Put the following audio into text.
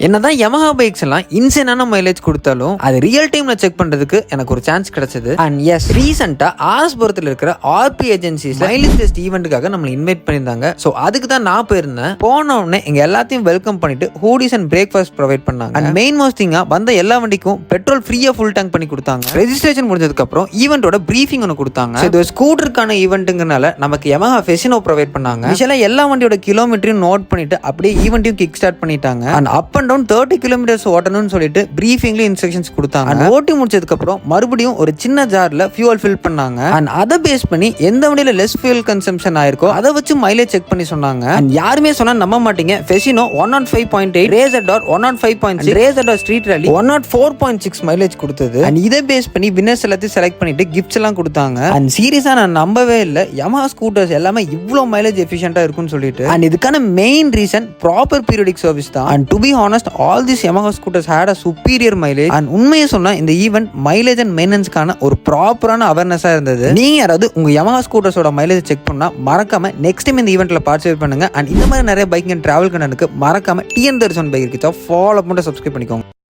என்னதான் Yamaha bikes எல்லாம் இன்சேனான mileage கொடுத்தாலும் அது ரியல் டைம்ல செக் பண்றதுக்கு எனக்கு ஒரு சான்ஸ் கிடைச்சது. அண்ட் எஸ், ரீசெண்டா ஆர்எஸ்புரத்துல இருக்கிற ஆர்பி ஏஜென்சிஸ் மைலேஜ் டெஸ்ட் ஈவென்ட்டுக்காக நம்மளை இன்வைட் பண்ணியிருந்தாங்க. ஸோ அதுக்கு தான் நான் போயிருந்தேன். போன உடனே எங்க எல்லாத்தையும் வெல்கம் பண்ணிட்டு ஹூடிஸ் அண்ட் பிரேக்ஃபாஸ்ட் ப்ரொவைட் பண்ணாங்க. அண்ட் மெயின் மோஸ்ட் திங்கா வந்த எல்லா வண்டிக்கும் பெட்ரோல் ஃப்ரீயா ஃபுல் டேங்க் பண்ணி கொடுத்தாங்க. ரெஜிஸ்ட்ரேஷன் முடிஞ்சதுக்கு அப்புறம் ஈவென்ட்டோட பிரீஃபிங் ஒன்று கொடுத்தாங்க. இது ஸ்கூட்டருக்கான ஈவென்ட்டுங்கனால நமக்கு Yamaha Fesino ப்ரொவைட் பண்ணாங்க. விஷயம் எல்லா வண்டியோட கிலோமீட்டரையும் நோட் பண்ணிட்டு அப்படியே ஈவென்ட்டையும் கிக் ஸ்டார்ட் பண்ணிட்டாங்க. And up and down 30 kilometres ஓட்டணும்னு சொல்லிட்டு பிரீஃபிங்ல இன்ஸ்ட்ரக்ஷன்ஸ் கொடுத்தாங்க. அண்ட் ஓட்டி முடிச்சதுக்கு அப்புறம் மறுபடியும் ஒரு சின்ன ஜார்ல ஃபியூல் ஃபில் பண்ணாங்க. அண்ட் அதை பேஸ் பண்ணி எந்த வண்டியில லெஸ் ஃபியூல் கன்சம்ஷன் ஆயிருக்கோ அதை வச்சு மைலேஜ் செக் பண்ணி சொன்னாங்க. அண்ட் யாருமே சொன்னா நம்ப மாட்டீங்க, Fesino 105.8, Razor 105.6, Razor ஸ்ட்ரீட் ராலி 104.6 மைலேஜ் கொடுத்தது. அண்ட் இதை பேஸ் பண்ணி வின்னர்ஸ் எல்லாத்தையும் செலக்ட் பண்ணிட்டு கிஃப்ட்ஸ் எல்லாம் கொடுத்தாங்க. அண்ட் சீரியஸா நான் நம்பவே இல்லை Yamaha ஸ்கூட்டர்ஸ் எல்லாமே இவ்வளவு மைலேஜ் எஃபிஷியன்ட்டா இருக்கும்னு சொல்லிட்டு. அண்ட் இதுக்கான main reason proper periodic service தான். And to be honest, all these Yamaha scooters had a superior mileage. and உண்மையை சொன்னா இந்த ஈவென்ட் மைலேஜ் அண்ட் மெயின்டெனன்ஸ்க்கான ஒரு ப்ராப்பரான அவேர்னஸா இருந்தது. நீங்க யாராவது உங்க Yamaha ஸ்கூட்டர்ஸோட மைலேஜ் செக் பண்ணா மறக்காம நெக்ஸ்ட் டைம் இந்த ஈவென்ட்ல பார்ட்டிசிபேட் பண்ணுங்க. அண்ட் இந்த மாதிரி நிறைய பைக் அண்ட் டிராவல் கண்டென்ட்க்கு மறக்காம TN Darshan பைக் கிட்ட ஃபாலோ பண்ணிட்டு சப்ஸ்கிரைப் பண்ணிக்கோங்க.